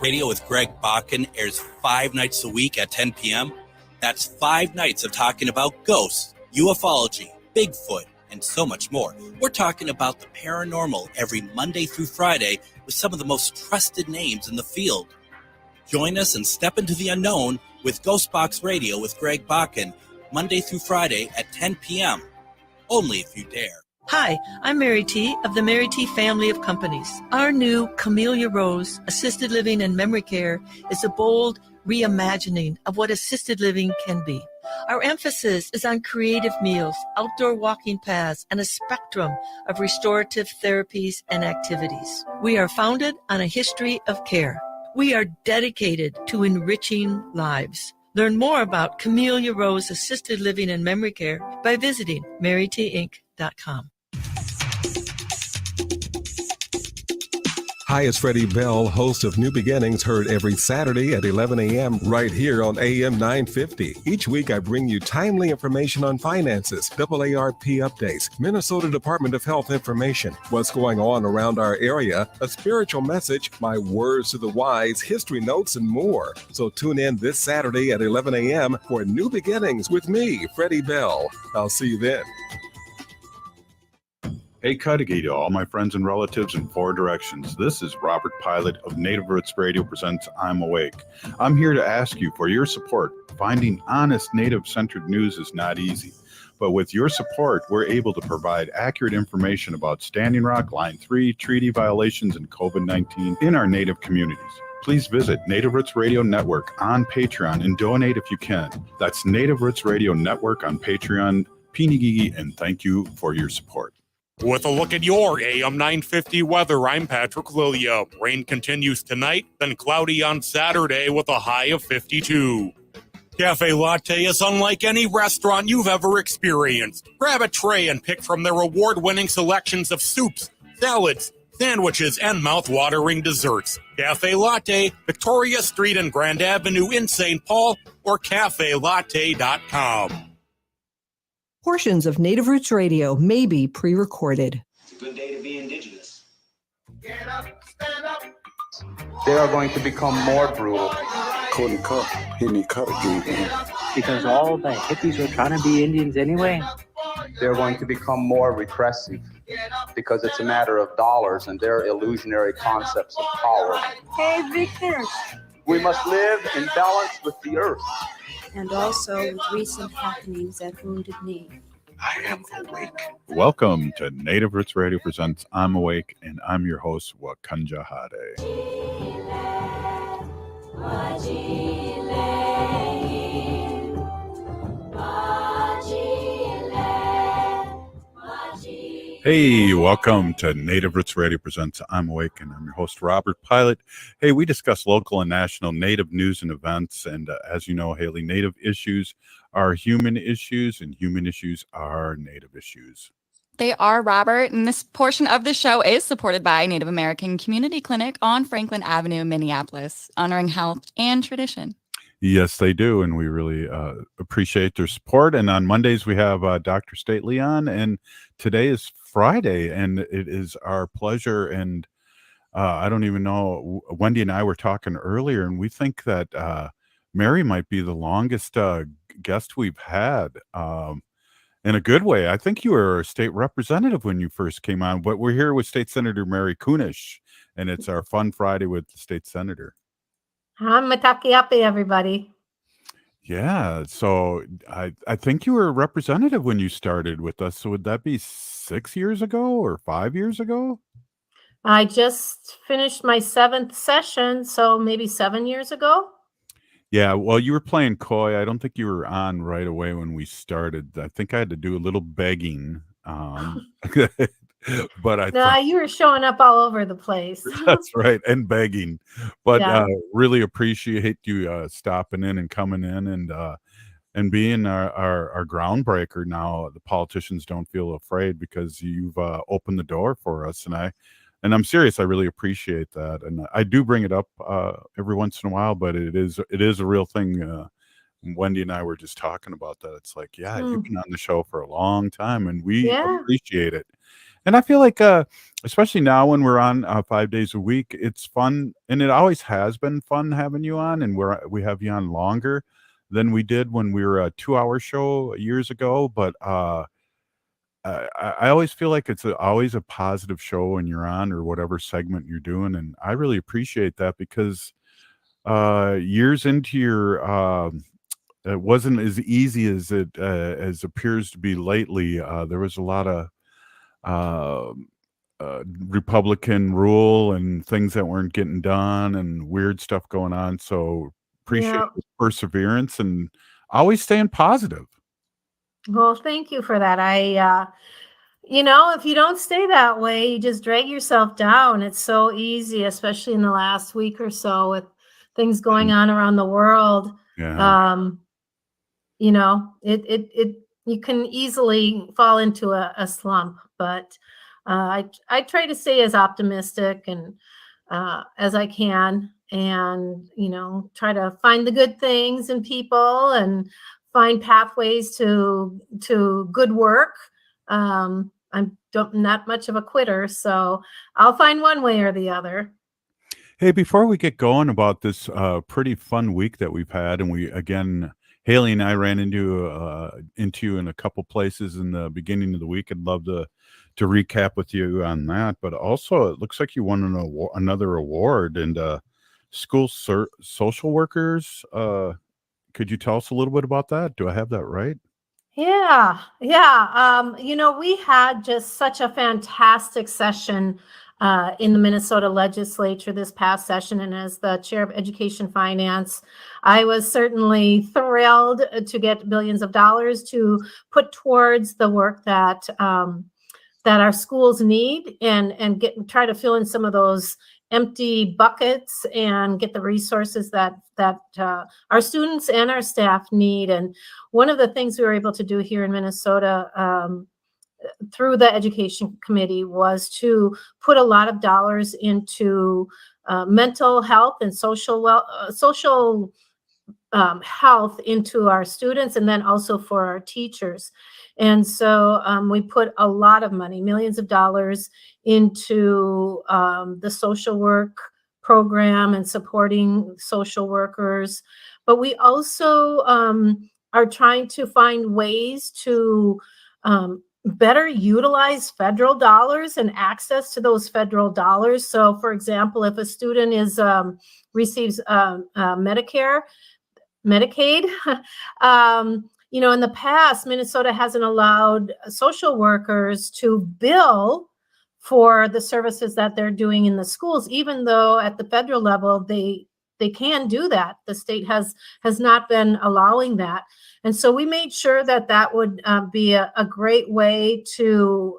Radio with Greg Bakken airs 5 nights a week at 10 p.m. That's 5 nights of talking about ghosts, ufology, Bigfoot, and so much more. We're talking about the paranormal every Monday through Friday with some of the most trusted names in the field. Join us and step into the unknown with Ghostbox Radio with Greg Bakken, Monday through Friday at 10 p.m. Only if you dare. Hi, I'm Mary T. of the Mary T. family of companies. Our new Camellia Rose Assisted Living and Memory Care is a bold reimagining of what assisted living can be. Our emphasis is on creative meals, outdoor walking paths, and a spectrum of restorative therapies and activities. We are founded on a history of care. We are dedicated to enriching lives. Learn more about Camellia Rose Assisted Living and Memory Care by visiting marytinc.com. Hi, it's Freddie Bell, host of New Beginnings, heard every Saturday at 11 a.m. right here on AM 950. Each week, I bring you timely information on finances, AARP updates, Minnesota Department of Health information, what's going on around our area, a spiritual message, my words to the wise, history notes, and more. So tune in this Saturday at 11 a.m. for New Beginnings with me, Freddie Bell. I'll see you then. Hey, Cudahy to all my friends and relatives in 4 directions. This is Robert Pilot of Native Roots Radio presents I'm Awake. I'm here to ask you for your support. Finding honest Native-centered news is not easy, but with your support, we're able to provide accurate information about Standing Rock, Line 3, treaty violations, and COVID-19 in our Native communities. Please visit Native Roots Radio Network on Patreon and donate if you can. That's Native Roots Radio Network on Patreon. Pinigigi, and thank you for your support. With a look at your AM 950 weather, I'm Patrick Lilia. Rain continues tonight, then cloudy on Saturday with a high of 52. Cafe Latte is unlike any restaurant you've ever experienced. Grab a tray and pick from their award-winning selections of soups, salads, sandwiches, and mouth-watering desserts. Cafe Latte, Victoria Street and Grand Avenue in St. Paul, or cafelatte.com. Portions of Native Roots Radio may be pre-recorded. It's a good day to be indigenous. Get up, stand up. They are going to become more brutal. Couldn't cut, hit me cut again. Because all the hippies were trying to be Indians anyway. They're going to become more repressive because it's a matter of dollars and their illusionary concepts of power. Hey, Victor. We must live in balance with the earth. And also with recent happenings at Wounded Knee. I am awake. Welcome to Native Roots Radio presents I'm Awake, and I'm your host, Wakanja Hade. Hey, welcome to Native Roots Radio presents I'm Awake, and I'm your host, Robert Pilot. Hey, we discuss local and national Native news and events, and as you know, Haley, Native issues are human issues, and human issues are Native issues. They are, Robert, and this portion of the show is supported by Native American Community Clinic on Franklin Avenue, Minneapolis, honoring health and tradition. Yes, they do, and we really appreciate their support. And on Mondays, we have Dr. Stately on, and today is Friday, and it is our pleasure. And I don't even know, Wendy and I were talking earlier, and we think that Mary might be the longest guest we've had in a good way. I think you were a state representative when you first came on, but we're here with State Senator Mary Kunesh, and it's our Fun Friday with the State Senator. I'm Matakiapi, everybody. Yeah, so I think you were a representative when you started with us. So would that be 6 years ago or 5 years ago? I just finished my 7th session, so maybe 7 years ago. Yeah, well, you were playing coy. I don't think you were on right away when we started. I think I had to do a little begging. But you were showing up all over the place. That's right, and begging. But really appreciate you stopping in and coming in and being our groundbreaker. Now the politicians don't feel afraid because you've opened the door for us, and I'm serious. I really appreciate that, and I do bring it up every once in a while. But it is a real thing. Wendy and I were just talking about that. It's like, you've been on the show for a long time, and we appreciate it. And I feel like, especially now when we're on 5 days a week, it's fun, and it always has been fun having you on, and we have you on longer than we did when we were a 2-hour show years ago. But I always feel like it's always a positive show when you're on or whatever segment you're doing, and I really appreciate that because years into your it wasn't as easy as it as appears to be lately. There was a lot of uh, Republican rule and things that weren't getting done and weird stuff going on. So appreciate Yeah. your perseverance and always staying positive. Well, thank you for that. If you don't stay that way, you just drag yourself down. It's so easy, especially in the last week or so with things going on around the world. Yeah. You can easily fall into a slump, but I try to stay as optimistic and as I can, and try to find the good things in people and find pathways to good work. I'm not much of a quitter, so I'll find one way or the other. Hey, before we get going about this pretty fun week that we've had, and Haley and I ran into you in a couple places in the beginning of the week. I'd love to recap with you on that. But also, it looks like you won another award, and school social workers. Could you tell us a little bit about that? Do I have that right? Yeah. We had just such a fantastic session in the Minnesota legislature this past session. And as the chair of education finance, I was certainly thrilled to get billions of dollars to put towards the work that our schools need and try to fill in some of those empty buckets and get the resources that our students and our staff need. And one of the things we were able to do here in Minnesota through the education committee was to put a lot of dollars into mental health and social health into our students, and then also for our teachers. And so we put a lot of money, millions of dollars, into the social work program and supporting social workers. But we also are trying to find ways to better utilize federal dollars and access to those federal dollars. So, for example, if a student receives Medicaid, in the past, Minnesota hasn't allowed social workers to bill for the services that they're doing in the schools, even though at the federal level, they can do that. The state has not been allowing that. And so we made sure that would be a great way to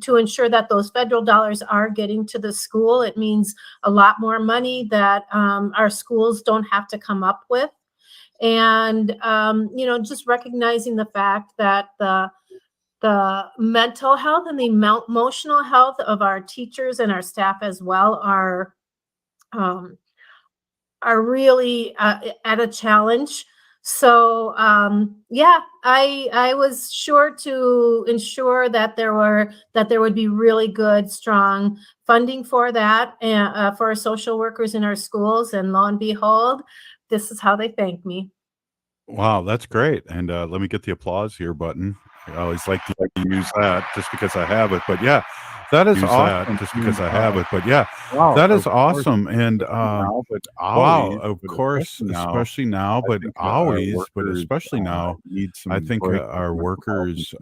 ensure that those federal dollars are getting to the school. It means a lot more money that our schools don't have to come up with. And, just recognizing the fact that the mental health and the emotional health of our teachers and our staff as well are really at a challenge. So, I was sure to ensure that there would be really good, strong funding for that and for our social workers in our schools. And lo and behold, this is how they thank me. Wow, that's great. And let me get the applause here button. I always like to use that just because I have it. But yeah, that is awesome. Just because I have it. But yeah, that is awesome. And wow, of course, especially now, but always, but especially now, I think our workers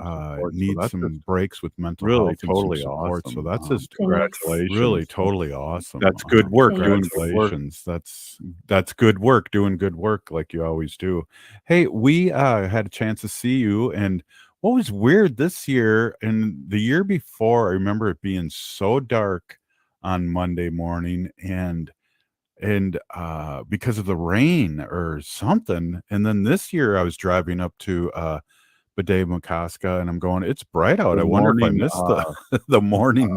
need some breaks with mental health and some support. So that's just Congratulations. really totally awesome. That's good work. Congratulations. That's good work, doing good work like you always do. Hey, we had a chance to see you, and what was weird this year and the year before, I remember it being so dark on Monday morning and because of the rain or something. And then this year I was driving up to Bede-Makaska and I'm going, it's bright out. I wonder if I missed the morning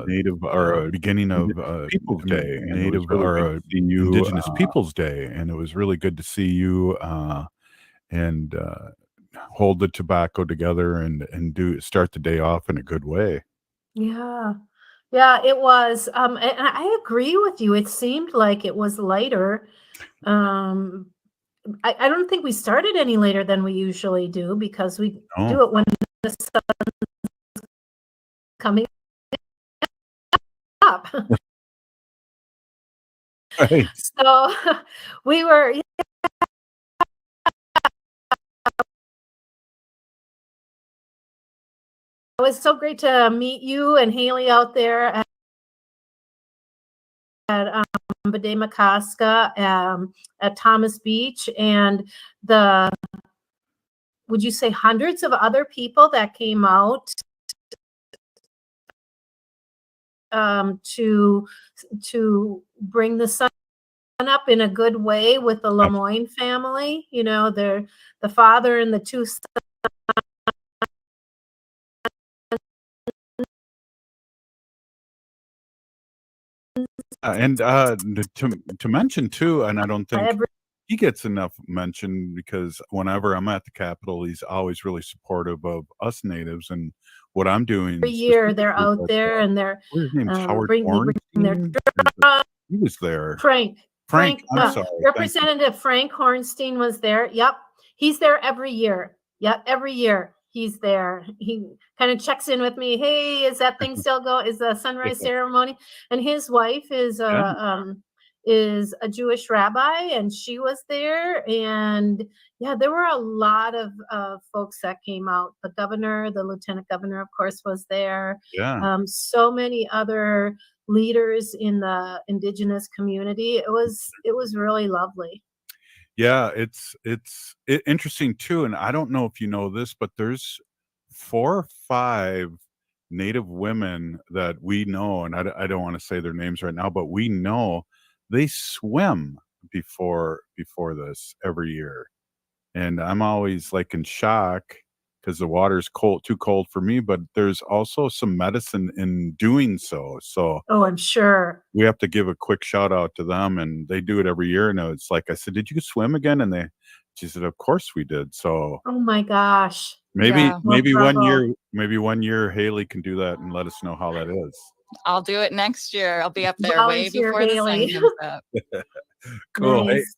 Native or beginning of People's Day, Native or Indigenous Peoples Day, and it was really good to see you and hold the tobacco together and start the day off in a good way. Yeah. Yeah, it was. And I agree with you. It seemed like it was later. I don't think we started any later than we usually do because we do it when the sun's coming up. Right. So we were. It was so great to meet you and Haley out there at Bademacaska, at Thomas Beach, and would you say hundreds of other people that came out to bring the sun up in a good way with the Lemoyne family. You know, the father and the two sons. And to mention too, and I don't think he gets enough mention because whenever I'm at the Capitol, he's always really supportive of us natives and what I'm doing. Every year they're out there and they're his name's Howard bring their he was there. Frank. I'm sorry. Representative Frank Hornstein was there. Yep. He's there every year. Yep. Every year he's there. He kind of checks in with me. Hey, is that thing still go? Is the sunrise ceremony? And his wife is a Jewish rabbi, and she was there. And yeah, there were a lot of folks that came out. The governor, the lieutenant governor, of course, was there. Yeah. So many other leaders in the indigenous community. It was really lovely. Yeah, it's interesting too, and I don't know if you know this, but there's 4 or 5 Native women that we know, and I don't want to say their names right now, but we know they swim before this every year, and I'm always like in shock because the water's too cold for me, but there's also some medicine in doing so. So I'm sure we have to give a quick shout out to them, and they do it every year. And it's like I said, did you swim again? And she said, of course we did. So oh my gosh, maybe 1 year Haley can do that and let us know how that is. I'll do it next year. I'll be up there way before Haley. the sun comes up. Cool. Nice.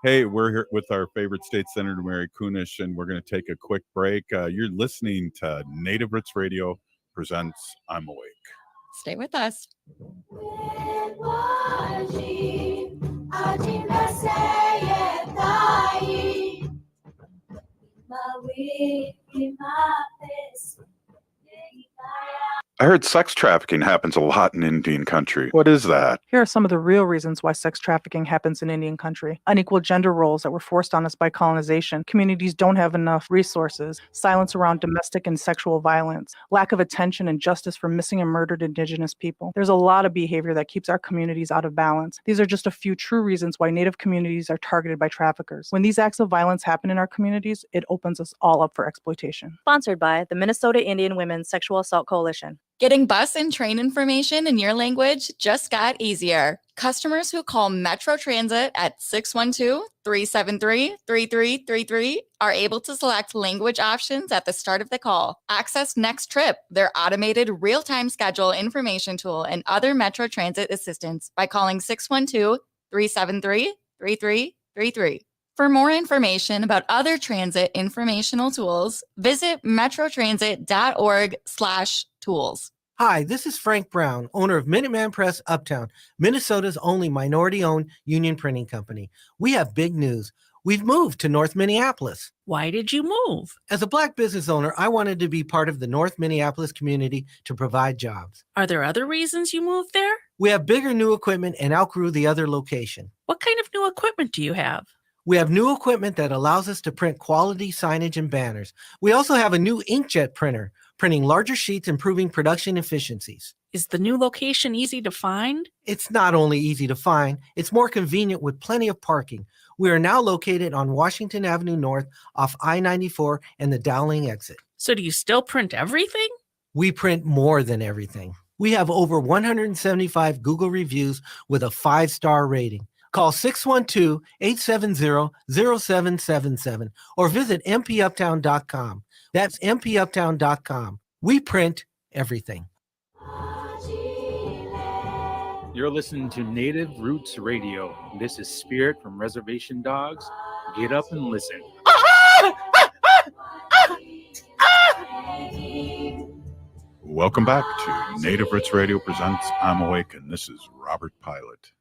Hey, we're here with our favorite state senator, Mary Kunesh, and we're going to take a quick break. You're listening to Native Roots Radio presents I'm Awake. Stay with us. I heard sex trafficking happens a lot in Indian country. What is that? Here are some of the real reasons why sex trafficking happens in Indian country. Unequal gender roles that were forced on us by colonization. Communities don't have enough resources. Silence around domestic and sexual violence. Lack of attention and justice for missing and murdered Indigenous people. There's a lot of behavior that keeps our communities out of balance. These are just a few true reasons why Native communities are targeted by traffickers. When these acts of violence happen in our communities, it opens us all up for exploitation. Sponsored by the Minnesota Indian Women's Sexual Assault Coalition. Getting bus and train information in your language just got easier. Customers who call Metro Transit at 612-373-3333 are able to select language options at the start of the call. Access Next Trip, their automated real-time schedule information tool, and other Metro Transit assistance by calling 612-373-3333. For more information about other transit informational tools, visit metrotransit.org/tools. Hi, this is Frank Brown, owner of Minuteman Press Uptown, Minnesota's only minority-owned union printing company. We have big news. We've moved to North Minneapolis. Why did you move? As a Black business owner, I wanted to be part of the North Minneapolis community to provide jobs. Are there other reasons you moved there? We have bigger new equipment and outgrew the other location. What kind of new equipment do you have? We have new equipment that allows us to print quality signage and banners. We also have a new inkjet printer, printing larger sheets, improving production efficiencies. Is the new location easy to find? It's not only easy to find, it's more convenient with plenty of parking. We are now located on Washington Avenue North off I-94 and the Dowling exit. So do you still print everything? We print more than everything. We have over 175 Google reviews with a 5-star rating. Call 612-870-0777 or visit mpuptown.com. That's mpuptown.com. We print everything. You're listening to Native Roots Radio. This is Spirit from Reservation Dogs. Get up and listen. Welcome back to Native Roots Radio presents I'm Awake, and this is Robert Pilot.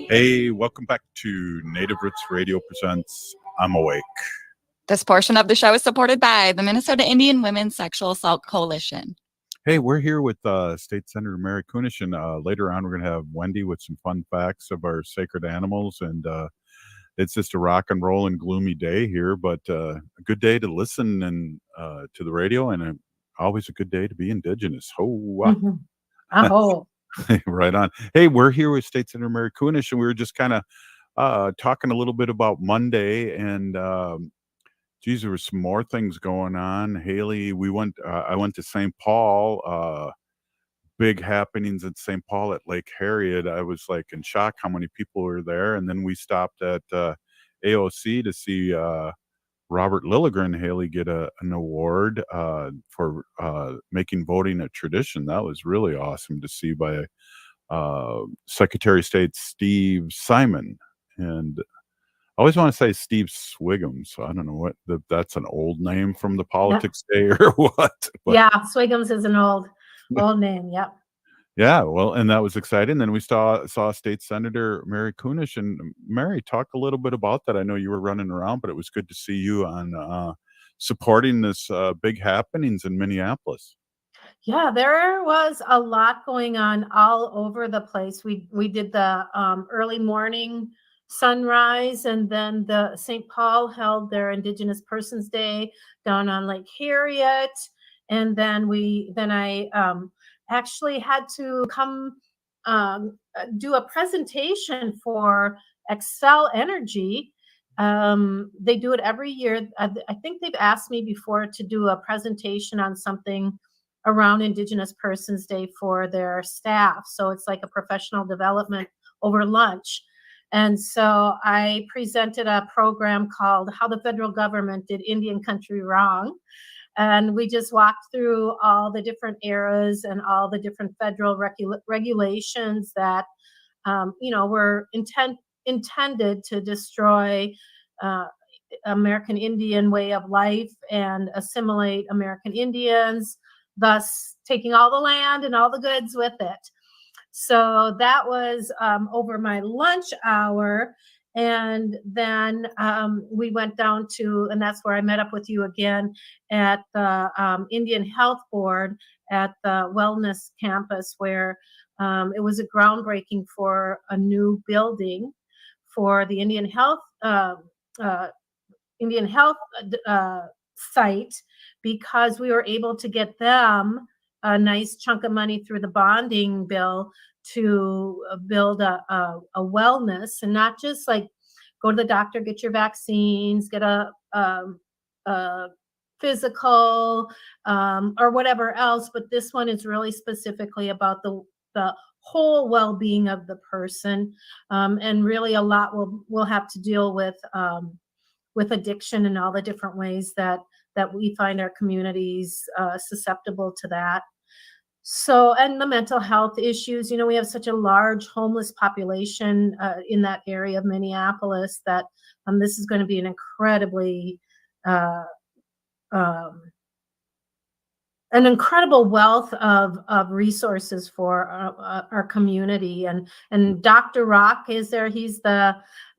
Hey, welcome back to Native Roots Radio presents I'm Awake. This portion of the show is supported by the Minnesota Indian Women's Sexual Assault Coalition. Hey, we're here with State Senator Mary Kunesh, and later on we're going to have Wendy with some fun facts of our sacred animals. And it's just a rock and roll and gloomy day here, but a good day to listen and to the radio, and always a good day to be Indigenous. Aho. Right on. Hey, we're here with State Senator Mary Kunesh, and we were just kind of talking a little bit about Monday, and geez, there were some more things going on. Haley, I went to St. Paul, big happenings at St. Paul at Lake Harriet. I was like in shock how many people were there. And then we stopped at AOC to see Robert Lilligren, Haley, get an award for making voting a tradition. That was really awesome to see by Secretary of State Steve Simon. And I always want to say Steve Swigums. So I don't know what that's an old name from the politics day or what. But, yeah, Swigums is an old name. Yep. Yeah, well, and that was exciting. Then we saw State Senator Mary Kunesh, and Mary, talk a little bit about that. I know you were running around, but it was good to see you on supporting this big happenings in Minneapolis. Yeah, there was a lot going on all over the place. We did the early morning sunrise, and then the St. Paul held their Indigenous Persons Day down on Lake Harriet, and then I actually had to come do a presentation for Excel Energy. They do it every year. I think they've asked me before to do a presentation on something around Indigenous Persons Day for their staff. So it's like a professional development over lunch. And so I presented a program called How the Federal Government Did Indian Country Wrong. And we just walked through all the different eras and all the different federal regulations that, were intended to destroy American Indian way of life and assimilate American Indians, thus taking all the land and all the goods with it. So that was over my lunch hour. And then we went down to, and that's where I met up with you again at the Indian Health Board at the Wellness Campus, where it was a groundbreaking for a new building for the Indian Health site, because we were able to get them a nice chunk of money through the bonding bill to build a wellness, and not just like go to the doctor, get your vaccines, get a physical or whatever else, but this one is really specifically about the whole well-being of the person, and really a lot we'll have to deal with addiction and all the different ways that we find our communities susceptible to that. So, and the mental health issues, we have such a large homeless population in that area of Minneapolis that this is going to be an incredibly, an incredible wealth of resources for our community. And Dr. Rock is there. He's the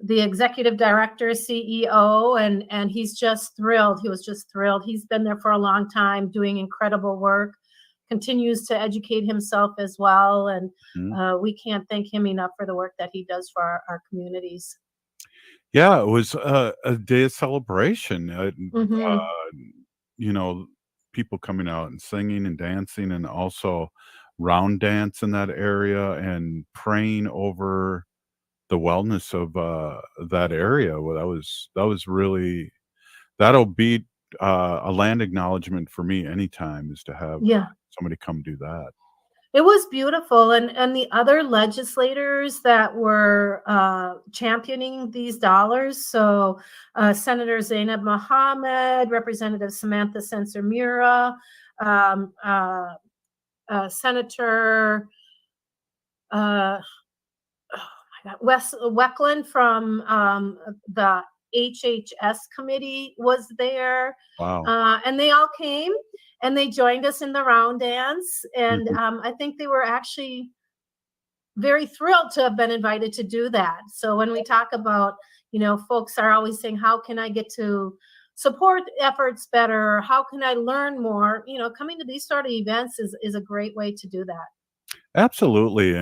executive director, CEO, and he's just thrilled. He was just thrilled. He's been there for a long time doing incredible work, continues to educate himself as well. And we can't thank him enough for the work that he does for our communities. Yeah, it was a day of celebration. People coming out and singing and dancing, and also round dance in that area and praying over the wellness of that area. Well, that was that'll be a land acknowledgement for me anytime, is to have Yeah. somebody come do that. It was beautiful, and the other legislators that were championing these dollars. So, Senator Zainab Mohammed, Representative Samantha Sensor-Mura, Senator Wes Weckland from the HHS committee was there. Wow. And they all came and they joined us in the round dance. And Mhm. I think they were actually very thrilled to have been invited to do that. So when we talk about, folks are always saying, how can I get to support efforts better? How can I learn more? Coming to these sort of events is a great way to do that. Absolutely,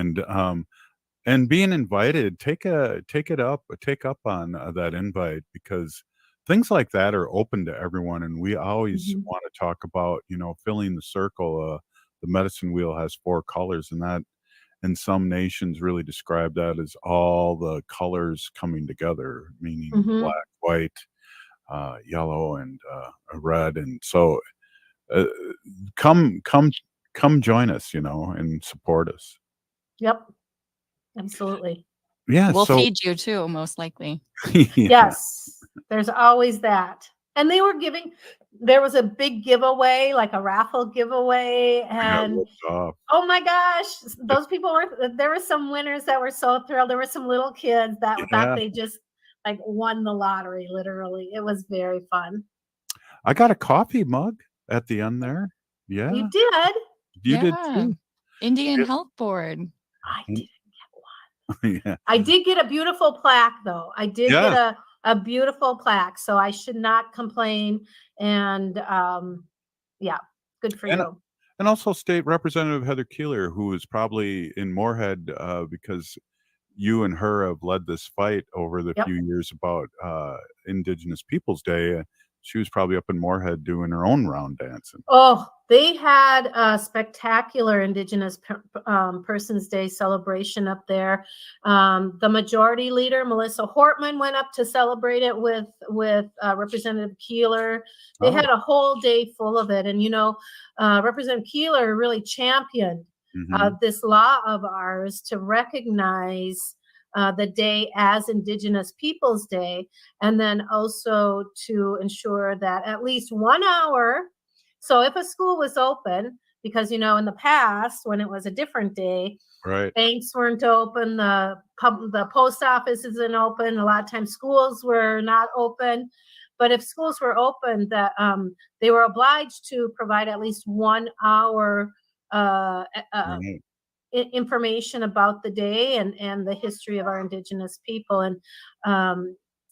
and being invited, take up on that invite, because things like that are open to everyone, and we always Mhm. want to talk about, filling the circle. The medicine wheel has 4 colors, and that in some nations really describe that as all the colors coming together, meaning Mhm. black, white, yellow, and red. And so, uh, come, come, come join us, and support us. Yep, absolutely. Yeah. We'll So, feed you too, most likely. yeah. Yes, there's always that. And there was a big giveaway, like a raffle giveaway. I got And ripped off. oh my gosh, there were some winners that were so thrilled. There were some little kids that thought Yeah. they just like won the lottery, literally. It was very fun. I got a coffee mug at the end there. Yeah. You did? You did Yeah. too. Indian Yep. Health Board. I Mm. didn't get one. Yeah. I did get a beautiful plaque, though. I did get Yes. a beautiful plaque, so I should not complain. And yeah, good for And you. and also State Representative Heather Keeler, who is probably in Moorhead, because you and her have led this fight over the Yep. few years about Indigenous Peoples Day. She was probably up in Moorhead doing her own round dancing. Oh, they had a spectacular Indigenous Persons Day celebration up there. The majority leader, Melissa Hortman, went up to celebrate it with Representative Keeler. They had a whole day full of it. And, Representative Keeler really championed Mhm. this law of ours to recognize the day as Indigenous Peoples Day, and then also to ensure that at least 1 hour. So if a school was open, because in the past when it was a different day, Right. banks weren't open, the post office isn't open. A lot of times schools were not open, but if schools were open, that they were obliged to provide at least 1 hour Right. information about the day and the history of our Indigenous people. And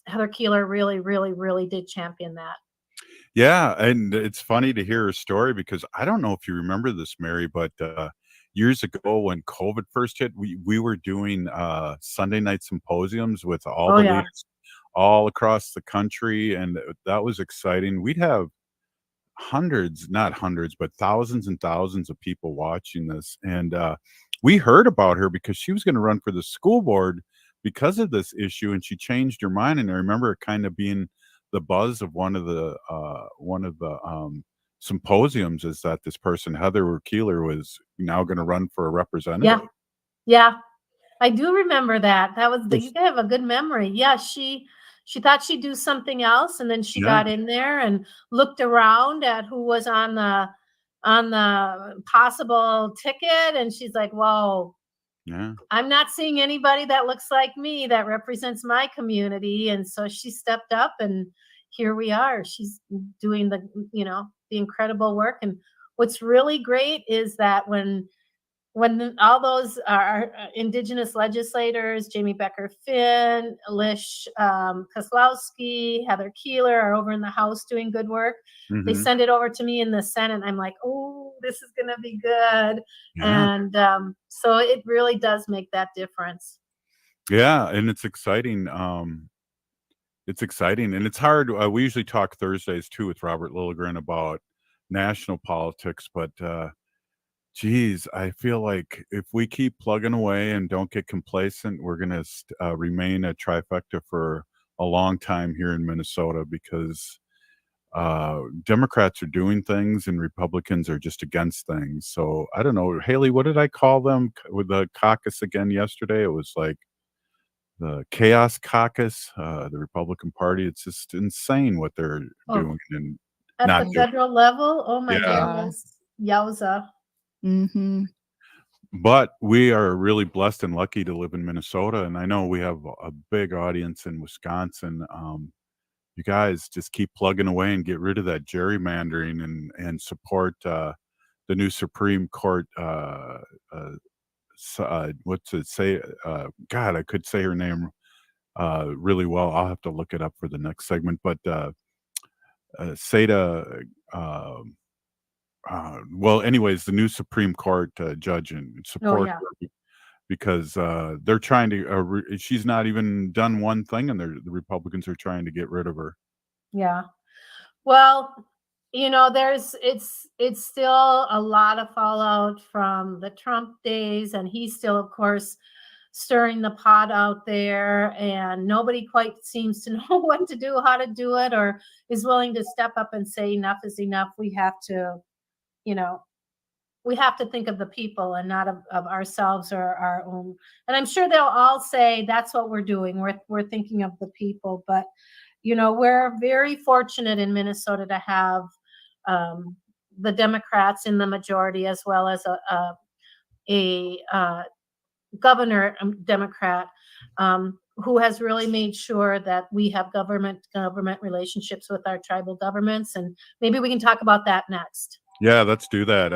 Heather Keeler really, really, really did champion that. Yeah, and it's funny to hear her story, because I don't know if you remember this, Mary, but years ago when COVID first hit, we were doing Sunday night symposiums with all Oh, the yeah. leaders all across the country, and that was exciting. We'd have hundreds, not hundreds, but thousands and thousands of people watching this. And we heard about her because she was going to run for the school board because of this issue, and she changed her mind. And I remember it kind of being the buzz of one of the symposiums, is that this person, Heather Keeler, was now going to run for a representative. Yeah, I do remember that. Yes. You have a good memory. Yeah, she thought she'd do something else, and then she Yeah. got in there and looked around at who was on the possible ticket, and she's like, "Whoa, Yeah. I'm not seeing anybody that looks like me that represents my community." And so she stepped up, and here we are. She's doing the incredible work. And what's really great is that when all those are Indigenous legislators, Jamie Becker Finn, Lish Kozlowski, Heather Keeler, are over in the House doing good work. They Mhm. send it over to me in the Senate. I'm like, oh, this is going to be good. Yeah. And so it really does make that difference. Yeah, and it's exciting. It's exciting, and it's hard. We usually talk Thursdays too with Robert Lilligren about national politics, but geez, I feel like if we keep plugging away and don't get complacent, we're going to remain a trifecta for a long time here in Minnesota, because Democrats are doing things and Republicans are just against things. So I don't know, Haley, what did I call them with the caucus again yesterday? It was like the chaos caucus, the Republican Party. It's just insane what they're doing and At not the doing. federal level, oh my Yeah. goodness, yowza. Mm-hmm. But we are really blessed and lucky to live in Minnesota, and I know we have a big audience in Wisconsin. You guys just keep plugging away and get rid of that gerrymandering and support the new Supreme Court. What's it say? God, I could say her name really well. I'll have to look it up for the next segment. But Seda, well, anyways, the new Supreme Court judge and support her because they're trying to. She's not even done one thing, and the Republicans are trying to get rid of her. Yeah. Well, it's still a lot of fallout from the Trump days, and he's still, of course, stirring the pot out there, and nobody quite seems to know what to do, how to do it, or is willing to step up and say enough is enough. We have to, we have to think of the people and not of ourselves or our own. And I'm sure they'll all say that's what we're doing. We're thinking of the people, but we're very fortunate in Minnesota to have the Democrats in the majority, as well as a governor Democrat who has really made sure that we have government relationships with our tribal governments. And maybe we can talk about that next. Yeah, let's do that.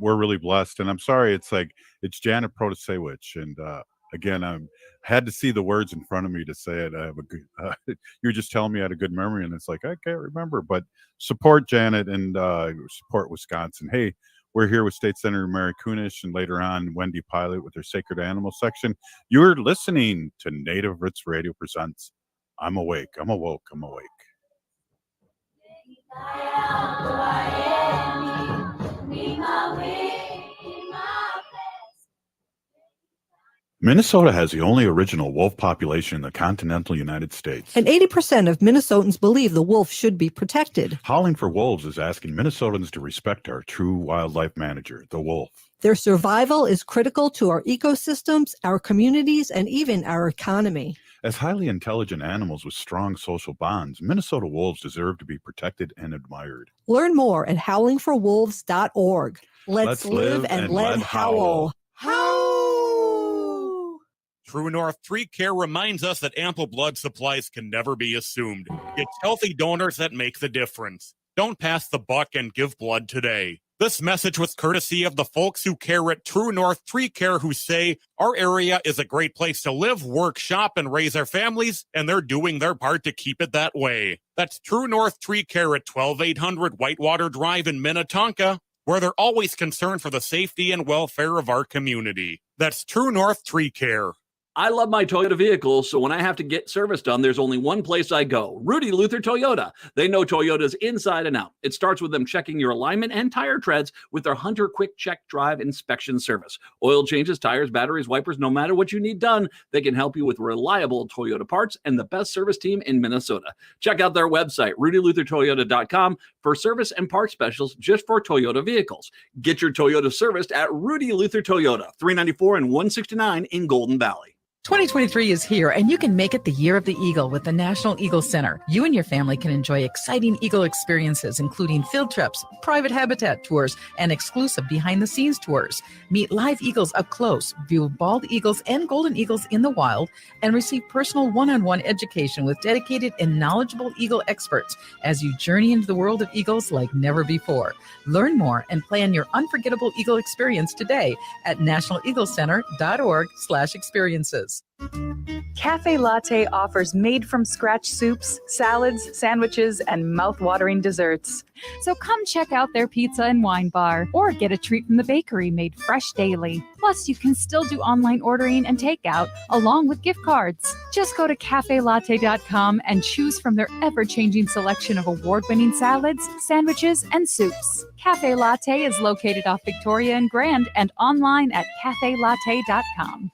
We're really blessed, and I'm sorry. It's Janet Protasewicz, and again, I had to see the words in front of me to say it. I have a good. You're just telling me I had a good memory, and it's like I can't remember. But support Janet and support Wisconsin. Hey, we're here with State Senator Mary Kunesh, and later on Wendy Pilot with their Sacred Animal section. You're listening to Native Roots Radio presents "I'm Awake, I'm Awoke, I'm Awake." Minnesota has the only original wolf population in the continental United States. And 80% of Minnesotans believe the wolf should be protected. Howling for Wolves is asking Minnesotans to respect our true wildlife manager, the wolf. Their survival is critical to our ecosystems, our communities, and even our economy. As highly intelligent animals with strong social bonds, Minnesota wolves deserve to be protected and admired. Learn more at howlingforwolves.org. Let's live and let howl. True North Tree Care reminds us that ample blood supplies can never be assumed. It's healthy donors that make the difference. Don't pass the buck and give blood today. This message was courtesy of the folks who care at True North Tree Care, who say our area is a great place to live, work, shop, and raise our families, and they're doing their part to keep it that way. That's True North Tree Care at 12800 Whitewater Drive in Minnetonka, where they're always concerned for the safety and welfare of our community. That's True North Tree Care. I love my Toyota vehicles, so when I have to get service done, there's only one place I go, Rudy Luther Toyota. They know Toyotas inside and out. It starts with them checking your alignment and tire treads with their Hunter Quick Check Drive inspection service. Oil changes, tires, batteries, wipers, no matter what you need done, they can help you with reliable Toyota parts and the best service team in Minnesota. Check out their website, rudyluthertoyota.com, for service and parts specials just for Toyota vehicles. Get your Toyota serviced at Rudy Luther Toyota, 394 and 169 in Golden Valley. 2023 is here, and you can make it the year of the Eagle with the National Eagle Center. You and your family can enjoy exciting Eagle experiences, including field trips, private habitat tours, and exclusive behind-the-scenes tours. Meet live eagles up close, view bald eagles and golden eagles in the wild, and receive personal one-on-one education with dedicated and knowledgeable eagle experts as you journey into the world of eagles like never before. Learn more and plan your unforgettable Eagle experience today at nationaleaglecenter.org/experiences. Cafe Latte offers made-from-scratch soups, salads, sandwiches, and mouth-watering desserts. So come check out their pizza and wine bar, or get a treat from the bakery made fresh daily. Plus, you can still do online ordering and takeout, along with gift cards. Just go to cafelatte.com and choose from their ever-changing selection of award-winning salads, sandwiches, and soups. Cafe Latte is located off Victoria and Grand and online at cafelatte.com.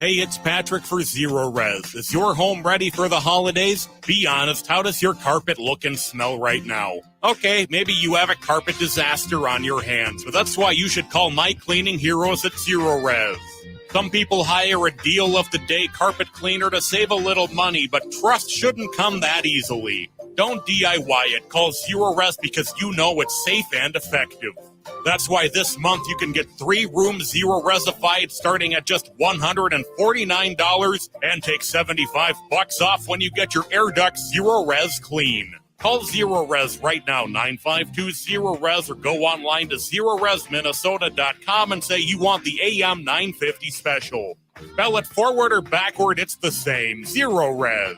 Hey, it's Patrick for Zero Res. Is your home ready for the holidays? Be honest, how does your carpet look and smell right now? Okay, maybe you have a carpet disaster on your hands, but that's why you should call my cleaning heroes at Zero Res. Some people hire a deal of the day carpet cleaner to save a little money, but trust shouldn't come that easily. Don't DIY it. Call Zero Res because you know it's safe and effective. That's why this month you can get 3 rooms Zero Resified starting at just $149 and take $75 off when you get your air ducts Zero Res clean. Call Zero Res right now, 952-ZERO-RES, or go online to ZeroResMinnesota.com and say you want the AM 950 special. Spell it forward or backward, it's the same. Zero Res.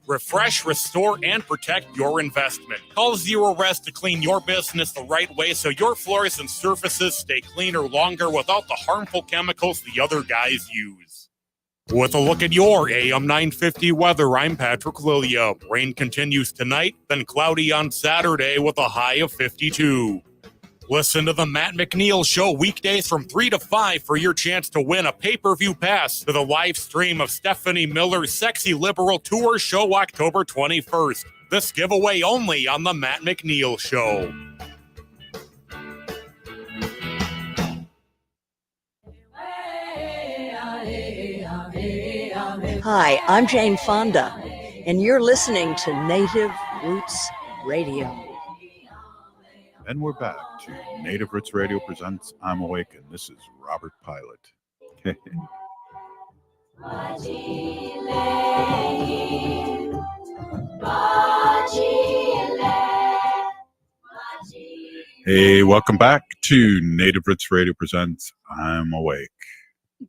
Refresh, restore, and protect your investment. Call Zero Res to clean your business the right way so your floors and surfaces stay cleaner longer without the harmful chemicals the other guys use. With a look at your AM 950 weather, I'm Patrick Lilia. Rain continues tonight, then cloudy on Saturday with a high of 52. Listen to the Matt McNeil Show weekdays from 3 to 5 for your chance to win a pay-per-view pass to the live stream of Stephanie Miller's Sexy Liberal Tour show October 21st. This giveaway only on the Matt McNeil Show. Hi, I'm Jane Fonda, and you're listening to Native Roots Radio. And we're back to Native Roots Radio presents I'm Awake, and this is Robert Pilot. Hey, welcome back to Native Roots Radio presents I'm Awake.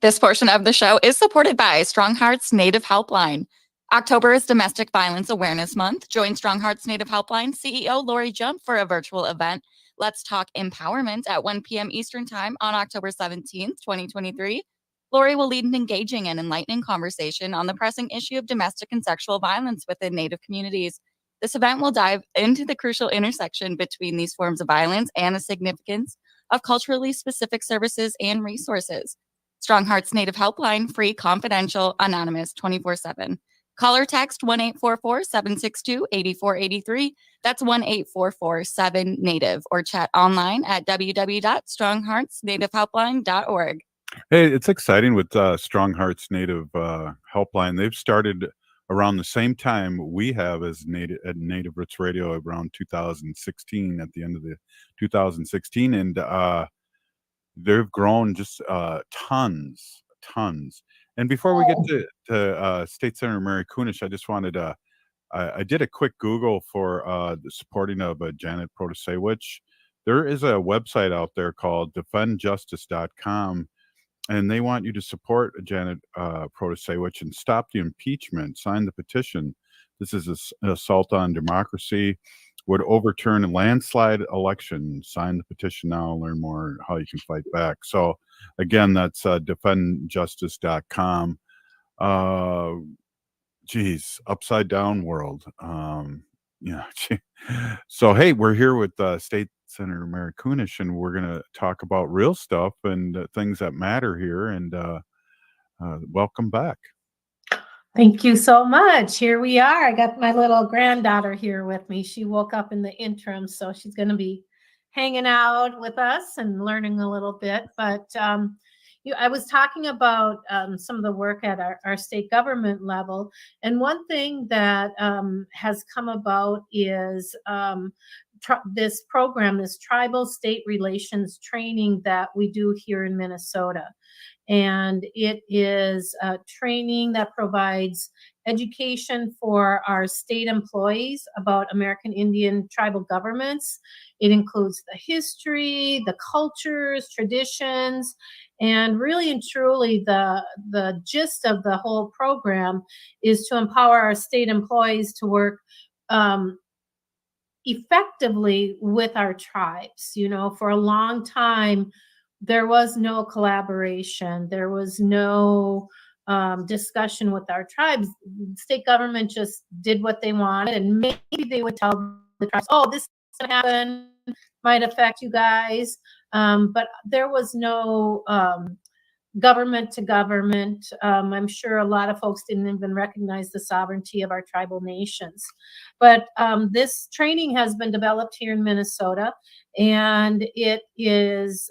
This portion of the show is supported by Strong Hearts Native Helpline. October is Domestic Violence Awareness Month. Join Strong Hearts Native Helpline CEO Lori Jump for a virtual event. Let's Talk Empowerment at 1 p.m. Eastern Time on October 17th, 2023. Lori will lead an engaging and enlightening conversation on the pressing issue of domestic and sexual violence within Native communities. This event will dive into the crucial intersection between these forms of violence and the significance of culturally specific services and resources. Strong Hearts Native Helpline, free, confidential, anonymous, 24/7. Call or text 1-844-762-8483. That's 1-844-7-NATIVE, or chat online at www.strongheartsnativehelpline.org. Hey, it's exciting with Strong Hearts Native Helpline. They've started around the same time we have as Native Roots Radio, around 2016, at the end of the 2016, and they've grown just tons. And before we get to State Senator Mary Kunesh, I just wanted to, I did a quick Google for the supporting of Janet Protasewicz. There is a website out there called defendjustice.com, and they want you to support Janet Protasewicz and stop the impeachment, sign the petition. This is an assault on democracy, would overturn a landslide election. Sign the petition now, learn more how you can fight back. So again, that's defendjustice.com. Upside down world. So, hey, we're here with State Senator Mary Kunesh, and we're going to talk about real stuff and things that matter here. And welcome back. Thank you so much. Here we are. I got my little granddaughter here with me. She woke up in the interim, so she's going to be hanging out with us and learning a little bit. But I was talking about some of the work at our state government level. And one thing that has come about is this program, this tribal state relations training that we do here in Minnesota. And it is training that provides education for our state employees about American Indian tribal governments. It includes the history, the cultures, traditions, and really and truly the gist of the whole program is to empower our state employees to work effectively with our tribes. You know, for a long time, there was no collaboration. There was no discussion with our tribes. State government just did what they wanted, and maybe they would tell the tribes, "Oh, this is going to happen, might affect you guys," but there was no government to government. I'm sure a lot of folks didn't even recognize the sovereignty of our tribal nations. But this training has been developed here in Minnesota, and it is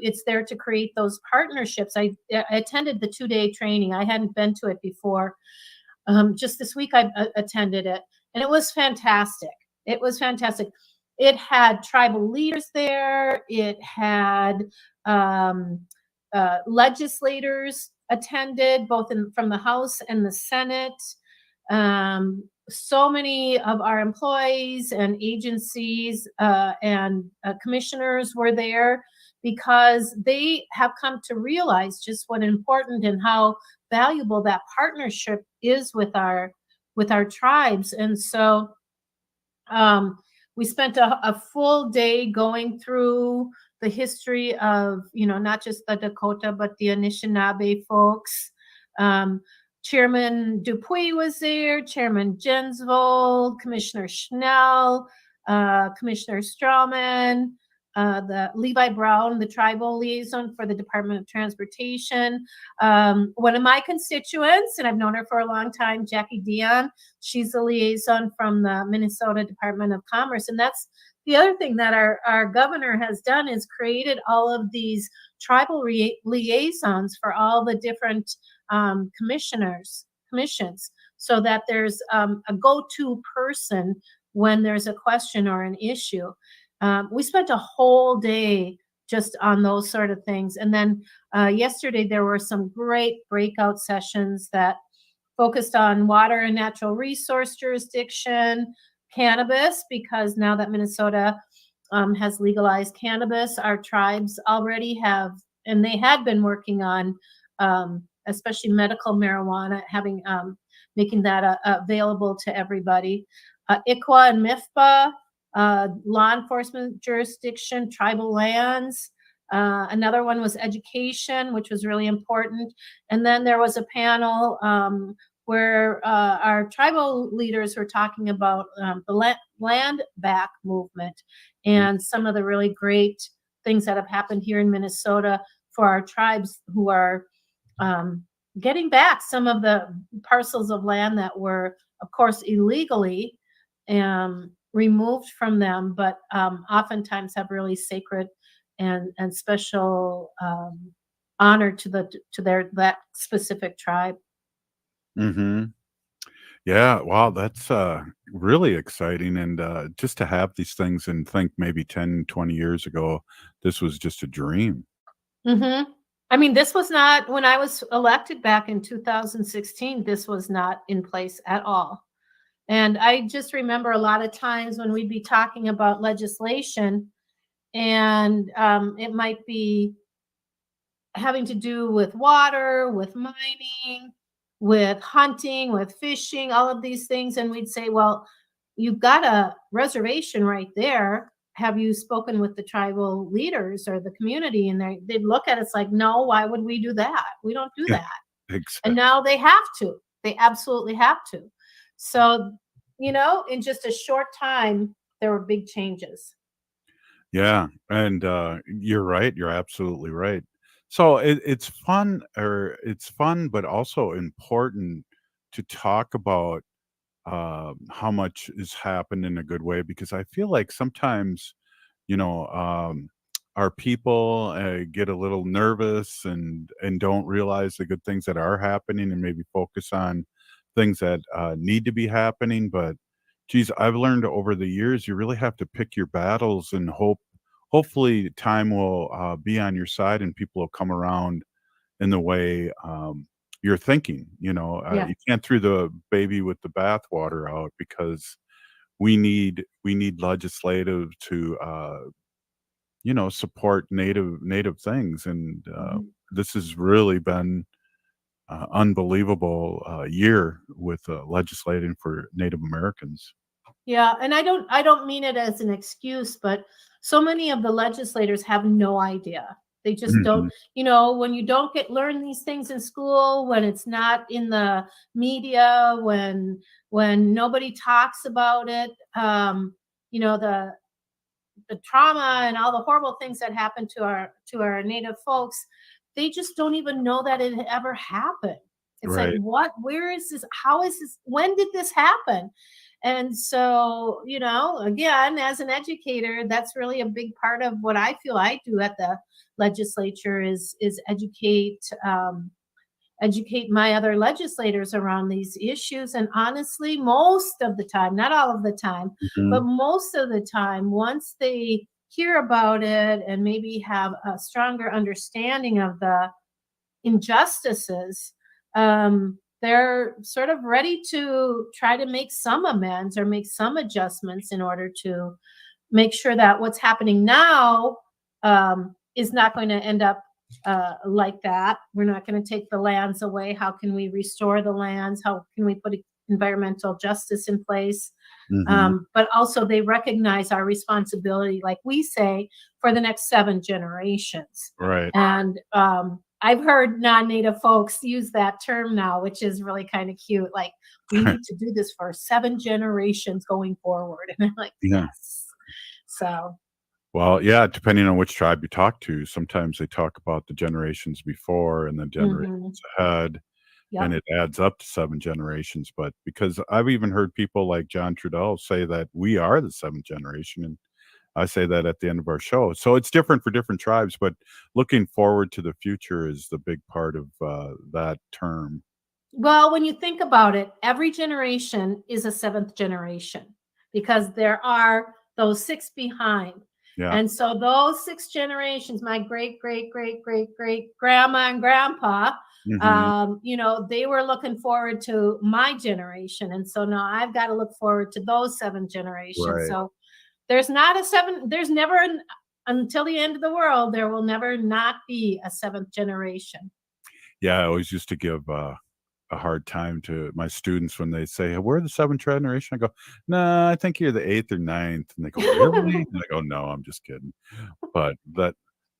it's there to create those partnerships. I attended the 2-day training. I hadn't been to it before. Just this week I attended it, and it was fantastic. It was fantastic. It had tribal leaders there. It had legislators attended, both from the House and the Senate. So many of our employees and agencies and commissioners were there, because they have come to realize just what important and how valuable that partnership is with our tribes. And so we spent a full day going through the history of, not just the Dakota, but the Anishinaabe folks. Chairman Dupuy was there, Chairman Jensvold, Commissioner Schnell, Commissioner Strawman, the Levi Brown, the tribal liaison for the Department of Transportation. One of my constituents, and I've known her for a long time, Jackie Dion, she's the liaison from the Minnesota Department of Commerce. And that's the other thing that our governor has done, is created all of these tribal liaisons for all the different commissions, so that there's a go-to person when there's a question or an issue. We spent a whole day just on those sort of things. And then yesterday there were some great breakout sessions that focused on water and natural resource jurisdiction, cannabis, because now that Minnesota has legalized cannabis, our tribes already have, and they had been working on especially medical marijuana, making that available to everybody. ICWA and MIFPA, law enforcement jurisdiction, tribal lands. Another one was education, which was really important. And then there was a panel where our tribal leaders were talking about the land back movement and some of the really great things that have happened here in Minnesota for our tribes who are getting back some of the parcels of land that were, of course, illegally removed from them, but oftentimes have really sacred and special honor to that specific tribe. Mm-hmm. Yeah, wow, that's really exciting. And just to have these things and think maybe 10, 20 years ago, this was just a dream. Mm-hmm. I mean, this was not, when I was elected back in 2016, this was not in place at all. And I just remember a lot of times when we'd be talking about legislation, and it might be having to do with water, with mining, with hunting, with fishing, all of these things. And we'd say, well, you've got a reservation right there. Have you spoken with the tribal leaders or the community? And they'd look at us like, no, why would we do that? We don't do that. Exactly. And now they have to. They absolutely have to. So, in just a short time, there were big changes. Yeah, and you're right. You're absolutely right. So it's fun, but also important to talk about how much has happened in a good way, because I feel like sometimes, our people get a little nervous and don't realize the good things that are happening, and maybe focus on things that need to be happening. But geez, I've learned over the years, you really have to pick your battles and hopefully time will be on your side and people will come around in the way you're thinking. Yeah. You can't throw the baby with the bathwater out, because we need legislative to support native things. And this has really been unbelievable year with legislating for Native Americans. Yeah, and I don't mean it as an excuse, but so many of the legislators have no idea. They just don't, when you don't learn these things in school, when it's not in the media, when nobody talks about it, the trauma and all the horrible things that happen to our Native folks, they just don't even know that it ever happened. It's Right. like, where is this? How is this? When did this happen? And so, again, as an educator, that's really a big part of what I feel I do at the legislature is educate my other legislators around these issues. And honestly, most of the time, not all of the time, but most of the time, once they hear about it and maybe have a stronger understanding of the injustices, they're sort of ready to try to make some amends or make some adjustments in order to make sure that what's happening now is not going to end up like that. We're not going to take the lands away. How can we restore the lands? How can we put environmental justice in place? But also they recognize our responsibility, like we say, for the next 7 generations. Right. And I've heard non-Native folks use that term now, which is really kind of cute. Like, we need to do this for 7 generations going forward. And I'm like, yes. So. Well, yeah, depending on which tribe you talk to, sometimes they talk about the generations before and the generations ahead, and it adds up to 7 generations. But because I've even heard people like John Trudell say that we are the 7th generation, and I say that at the end of our show. So it's different for different tribes, but looking forward to the future is the big part of that term. Well, when you think about it, every generation is a 7th generation because there are those 6 behind. Yeah. And so those 6 generations, my great, great, great, great, great grandma and grandpa, they were looking forward to my generation. And so now I've got to look forward to those 7 generations. Right. So there's not a 7, there's never until the end of the world, there will never not be a 7th generation. Yeah, I always used to give a hard time to my students when they say, we're the 7th generation. I go, no, I think you're the 8th or 9th. And they go, really? And I go, no, I'm just kidding. But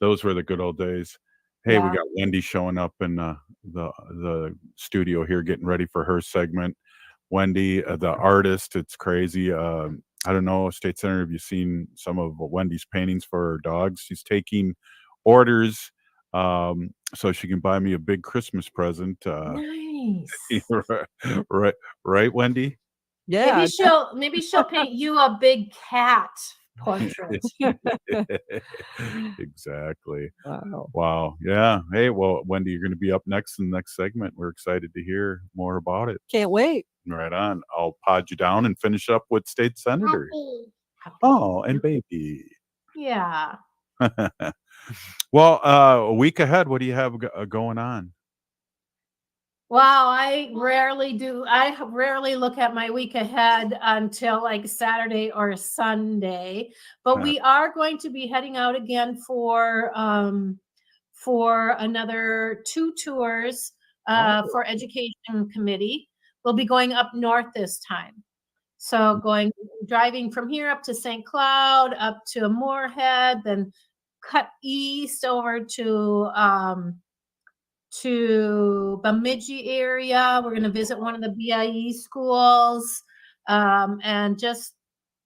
those were the good old days. Hey, we got Wendy showing up in the studio here, getting ready for her segment. Wendy, the artist, it's crazy. I don't know, State Senator, have you seen some of Wendy's paintings for her dogs? She's taking orders so she can buy me a big Christmas present. Nice. Right, Wendy? Yeah. Maybe she'll paint you a big cat portrait. Exactly. Wow. Wow. Yeah. Hey, well, Wendy, you're going to be up next in the next segment. We're excited to hear more about it. Can't wait. Right on. I'll pod you down and finish up with State Senator. Happy. Oh, and baby. Yeah. Well, a week ahead, what do you have going on? Wow, I rarely look at my week ahead until like Saturday or Sunday, but we are going to be heading out again for another 2 tours for Education Committee. We'll be going up north this time. So driving from here up to St. Cloud, up to Moorhead, then cut east over to Bemidji area. We're going to visit one of the BIE schools, and just,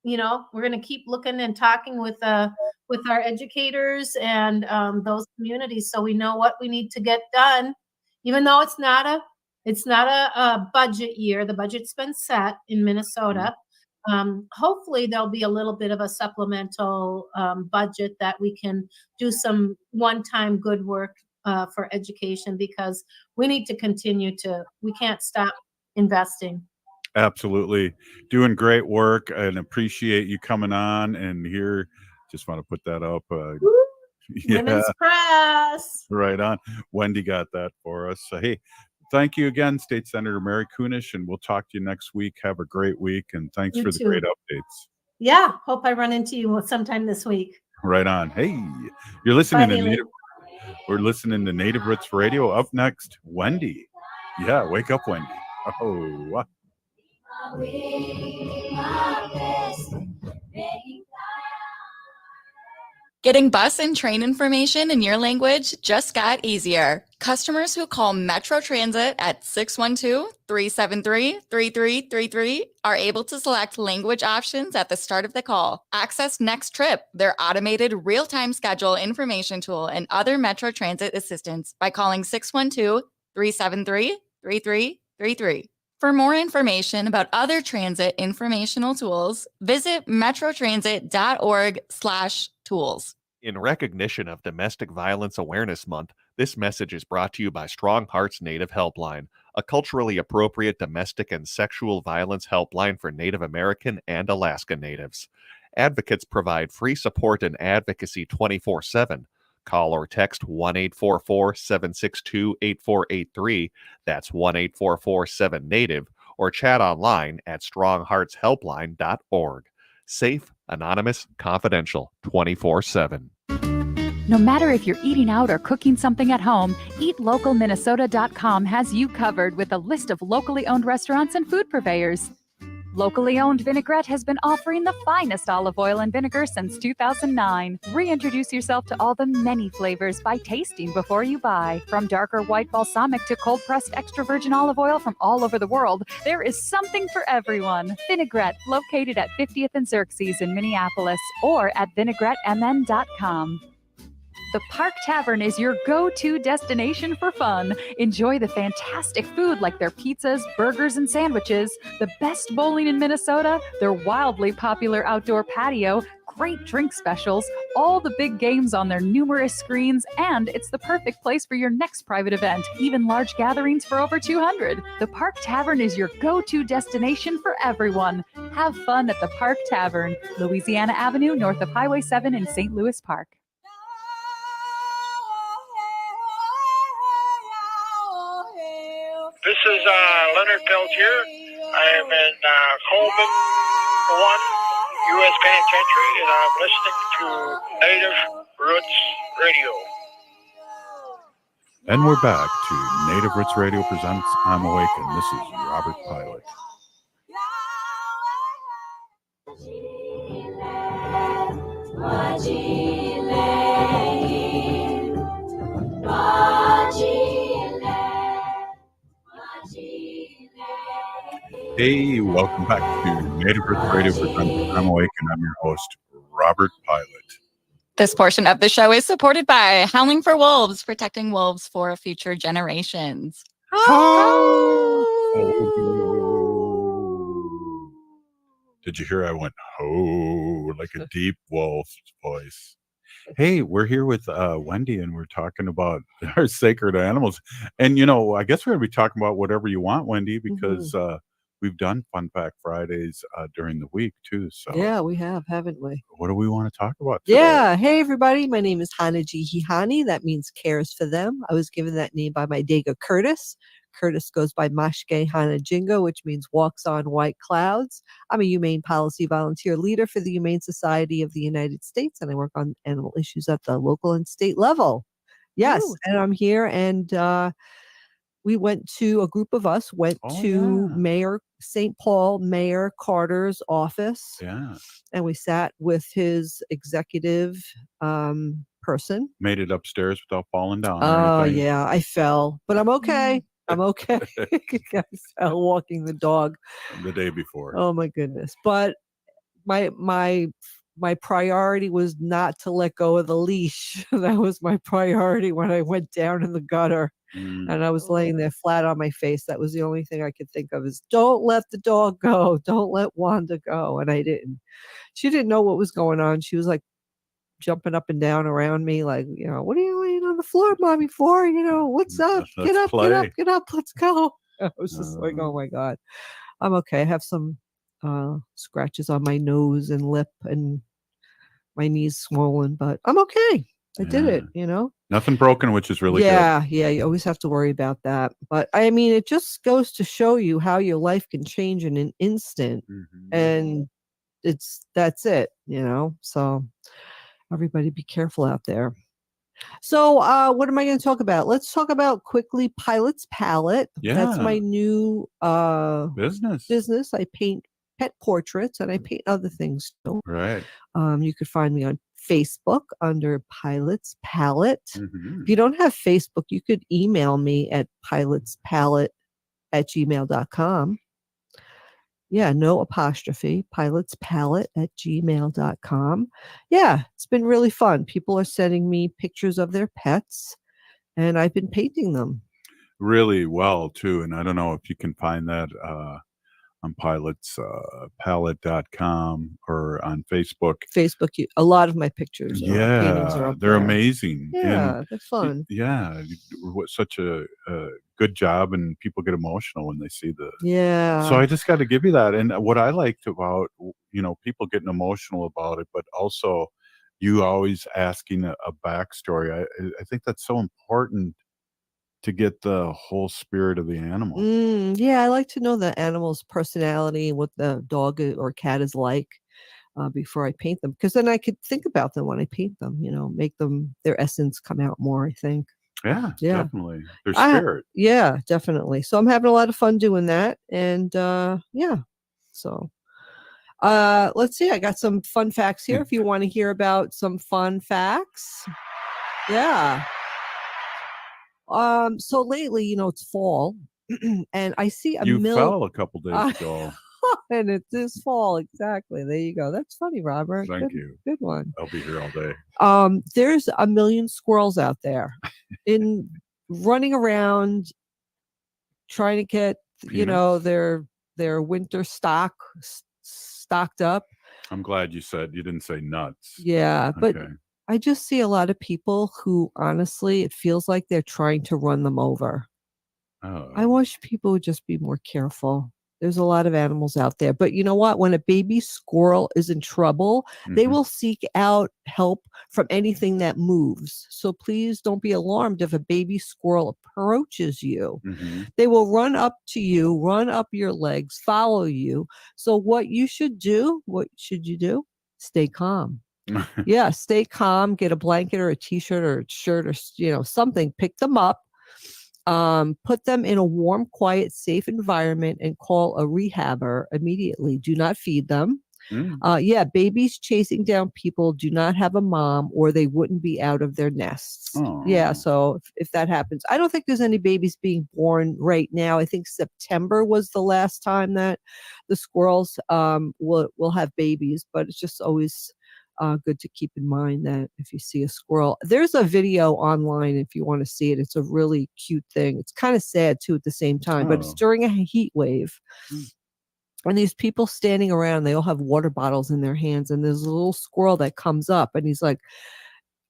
we're going to keep looking and talking with our educators and those communities, so we know what we need to get done, even though it's not a budget year. The budget's been set in Minnesota. Hopefully there'll be a little bit of a supplemental budget that we can do some one-time good work for education, because we need to continue we can't stop investing. Absolutely. Doing great work, and appreciate you coming on. And here, just want to put that up. Women's Press. Right on. Wendy got that for us. So, hey, thank you again, State Senator Mary Kunesh, and we'll talk to you next week. Have a great week, and thanks for the great updates. Yeah, hope I run into you sometime this week. Right on. Hey, you're listening to Native. We're listening to Native Roots Radio. Up next, Wendy. Yeah, wake up, Wendy. Oh, what? Getting bus and train information in your language just got easier. Customers who call Metro Transit at 612-373-3333 are able to select language options at the start of the call. Access Next Trip, their automated real-time schedule information tool, and other Metro Transit assistance by calling 612-373-3333. For more information about other transit informational tools, visit metrotransit.org/tools. In recognition of Domestic Violence Awareness Month, this message is brought to you by Strong Hearts Native Helpline, a culturally appropriate domestic and sexual violence helpline for Native American and Alaska Natives. Advocates provide free support and advocacy 24/7. Call or text 1-844-762-8483. That's 1-844-7-NATIVE, or chat online at strongheartshelpline.org. Safe, anonymous, confidential, 24/7. No matter if you're eating out or cooking something at home, eatlocalminnesota.com has you covered with a list of locally owned restaurants and food purveyors. Locally owned Vinaigrette has been offering the finest olive oil and vinegar since 2009. Reintroduce yourself to all the many flavors by tasting before you buy. From darker white balsamic to cold-pressed extra virgin olive oil from all over the world, there is something for everyone. Vinaigrette, located at 50th and Xerxes in Minneapolis, or at vinaigrettemn.com. The Park Tavern is your go-to destination for fun. Enjoy the fantastic food like their pizzas, burgers, and sandwiches, the best bowling in Minnesota, their wildly popular outdoor patio, great drink specials, all the big games on their numerous screens, and it's the perfect place for your next private event, even large gatherings for over 200. The Park Tavern is your go-to destination for everyone. Have fun at the Park Tavern, Louisiana Avenue, north of Highway 7 in St. Louis Park. This is Leonard Peltier. I am in Coleman 1 U.S. Penitentiary, and I'm listening to Native Roots Radio. And we're back to Native Roots Radio presents I'm Awake, and this is Robert Pilot. Hey, welcome back to Native Roots Radio presents I'm Awake, and I'm your host, Robert Pilot. This portion of the show is supported by Howling for Wolves, protecting wolves for future generations. Did you hear I went, ho, like a deep wolf voice? Hey, we're here with Wendy, and we're talking about our sacred animals. And, you know, I guess we're going to be talking about whatever you want, Wendy, because we've done Fun Fact Fridays during the week, too. So Yeah, we have, haven't we? What do we want to talk about today? Yeah. Hey, everybody. My name is Hanaji Hihani. That means cares for them. I was given that name by my Dega Curtis. Curtis goes by Mashke Hanajingo, which means walks on white clouds. I'm a humane policy volunteer leader for the Humane Society of the United States, and I work on animal issues at the local and state level. Yes, and I'm here, and we went to, a group of us went to Mayor St. Paul, Mayor Carter's office. Yeah. And we sat with his executive person. Made it upstairs without falling down. Oh, yeah, I fell, but I'm okay. I'm okay. I fell walking the dog The day before. Oh my goodness. But my priority was not to let go of the leash. That was my priority when I went down in the gutter and I was laying there flat on my face. That was the only thing I could think of is don't let the dog go. Don't let Wanda go. And I didn't. She didn't know what was going on. She was like jumping up and down around me like, you know, what are you laying on the floor, mommy, for? You know, what's up? Get up, get up, get up. Let's go. I was just like, oh my God. I'm okay. I have some scratches on my nose and lip and my knees swollen, but I'm okay. I did it, you know. Nothing broken, which is really good. Yeah, you always have to worry about that. But I mean, it just goes to show you how your life can change in an instant. And that's it, you know. So everybody be careful out there. So what am I going to talk about? Let's talk about quickly Pilot's Palette. That's my new business. I paint pet portraits and I paint other things too. Right. You could find me on Facebook under Pilots Palette. Mhm. If you don't have Facebook, you could email me at pilotspalette@gmail.com. Yeah, no apostrophe, pilotspalette@gmail.com. Yeah, it's been really fun. People are sending me pictures of their pets, and I've been painting them. Really well too, and I don't know if you can find that on pilotspalette.com or on Facebook. Facebook, a lot of my pictures or paintings are Yeah, up they're there. amazing, and Yeah, they're fun. yeah, such a good job, and people get emotional when they see the. So Yeah. I just got to give you that, and what I liked about people getting emotional about it, but also you always asking a backstory. I think that's so important to get the whole spirit of the animal. Yeah, I like to know the animal's personality, what the dog or cat is like before I paint them, because then I could think about them when I paint them. Make their essence come out more. I think. Yeah, Yeah, definitely. Their I spirit. yeah, definitely. So I'm having a lot of fun doing that, and yeah. So let's see. I got some fun facts here. If you want to hear about some fun facts, yeah. So lately, it's fall, and I see You fell a couple days ago. and it is fall. Exactly. There you go. That's funny, Robert. Thank you. Good one. I'll be here all day. There's a million squirrels out there in running around trying to get, their winter stocked up. I'm glad you didn't say nuts. Yeah, but Okay. I just see a lot of people who honestly, it feels like they're trying to run them over. Oh. I wish people would just be more careful. There's a lot of animals out there. But you know what? When a baby squirrel is in trouble, they will seek out help from anything that moves. So please don't be alarmed if a baby squirrel approaches you. Mhm. They will run up to you, run up your legs, follow you. So what should you do? Stay calm. Yeah, stay calm, get a blanket or a t-shirt or a shirt or something, pick them up. Put them in a warm, quiet, safe environment and call a rehabber immediately. Do not feed them. Yeah, babies chasing down people do not have a mom or they wouldn't be out of their nests. Yeah, so if that happens, I don't think there's any babies being born right now. I think September was the last time that the squirrels will have babies, but it's just always good to keep in mind that if you see a squirrel, there's a video online if you want to see it. It's a really cute thing. It's kind of sad too at the same time, but it's during a heat wave. And these people standing around, they all have water bottles in their hands, and there's a little squirrel that comes up and he's like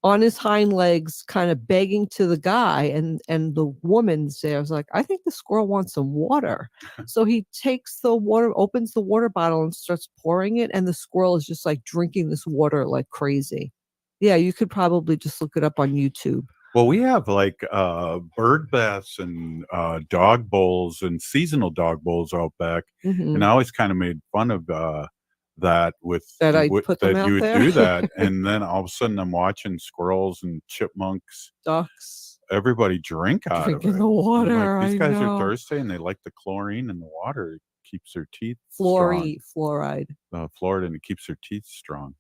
on his hind legs, kind of begging to the guy, and the woman's there. I was like, I think the squirrel wants some water. So he takes the water, opens the water bottle and starts pouring it, and the squirrel is just like drinking this water like crazy. Yeah, you could probably just look it up on YouTube. Well, we have like bird baths and dog bowls and seasonal dog bowls out back, and I always kind of made fun of that That I put them that out you would there? do that, and then all of a sudden I'm watching squirrels and chipmunks, ducks, everybody drink out drinking of it. the I'm water. like, these I guys know. are thirsty and they like the chlorine in the water. It keeps their teeth strong. Fluoride. Fluoride, and it keeps their teeth strong.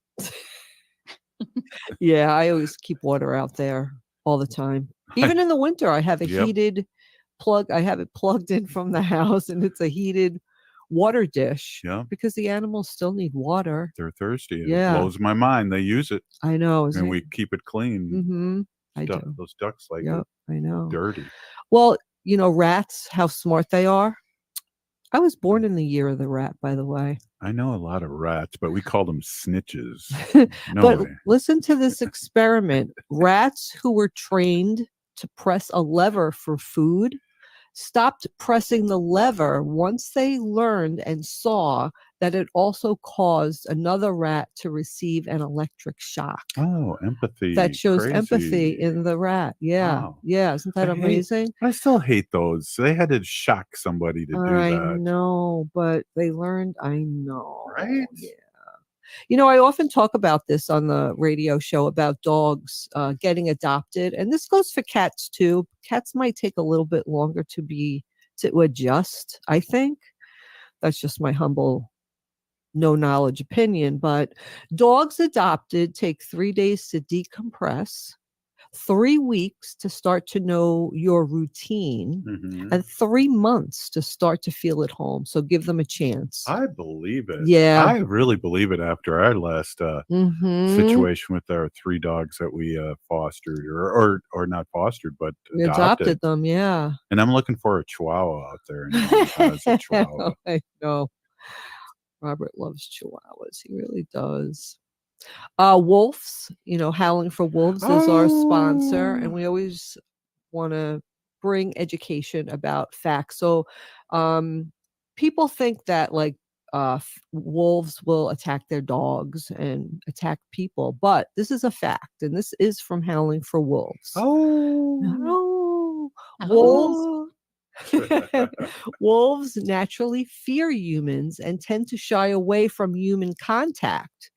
Yeah, I always keep water out there all the time. Even in the winter, I have a Yep. heated plug. I have it plugged in from the house, and it's a heated water dish Yeah. because the animals still need water. They're thirsty. It Yeah. blows my mind. They use it. I know. And we keep it clean. Mm-hmm. I do. Those ducks like Yep, it I know. dirty. Well, rats, how smart they are. I was born in the year of the rat, by the way. I know a lot of rats, but we call them snitches. No But way. listen to this experiment. Rats who were trained to press a lever for food stopped pressing the lever once they learned and saw that it also caused another rat to receive an electric shock. Oh, empathy. That shows empathy Crazy. in the rat. Yeah. Wow. Yeah. Isn't that amazing? I still hate those. They had to shock somebody to do I that. know, but they learned. I know. Right? Yeah. I often talk about this on the radio show about dogs getting adopted, and this goes for cats too. Cats might take a little bit longer to adjust. I think that's just my humble no knowledge opinion, but dogs adopted take 3 days to decompress, 3 weeks to start to know your routine, and 3 months to start to feel at home. So give them a chance. I believe it. Yeah. I really believe it after our last situation with our 3 dogs that we fostered or not fostered, but We adopted. adopted them, yeah. And I'm looking for a Chihuahua out there. And as a Chihuahua. I know. Robert loves Chihuahuas. He really does. Wolves, Howling for Wolves is our sponsor, and we always want to bring education about facts. So, people think that wolves will attack their dogs and attack people, but this is a fact, and this is from Howling for Wolves. Wolves. Wolves naturally fear humans and tend to shy away from human contact.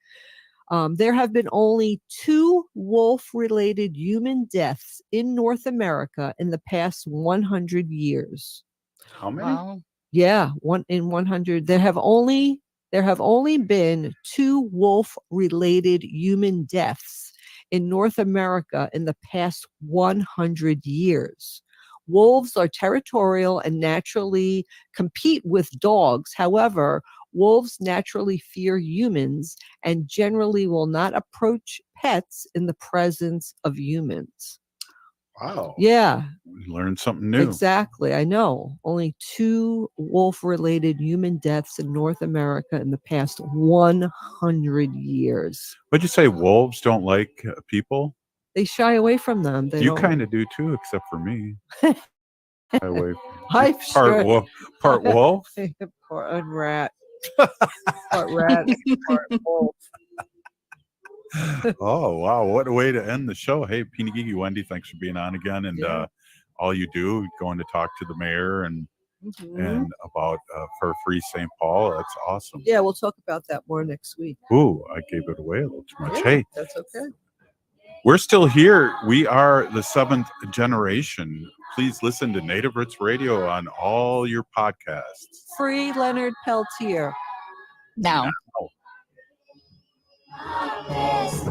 There have been only 2 wolf-related human deaths in North America in the past 100 years. How many? Wow. Yeah, 1 in 100. There have only been 2 wolf-related human deaths in North America in the past 100 years. Wolves are territorial and naturally compete with dogs. However, wolves naturally fear humans and generally will not approach pets in the presence of humans. Wow. Yeah. We learned something new. Exactly. I know. Only 2 wolf-related human deaths in North America in the past 100 years. Would you say wolves don't like people? They shy away from them. They You don't. kind of do too, except for me. Away. I'm Part sure. wolf. Part wolf. Part rat. Part rat. Part wolf. Oh wow, what a way to end the show. Hey, Pinigigi Wendy, thanks for being on again, and all you do going to talk to the mayor and about for Free St. Paul. That's awesome. Yeah, we'll talk about that more next week. Ooh, I gave it away a little too much. Yeah, Hey, that's okay. we're still here. We are the 7th generation. Please listen to Native Roots Radio on all your podcasts. Free Leonard Peltier. Now.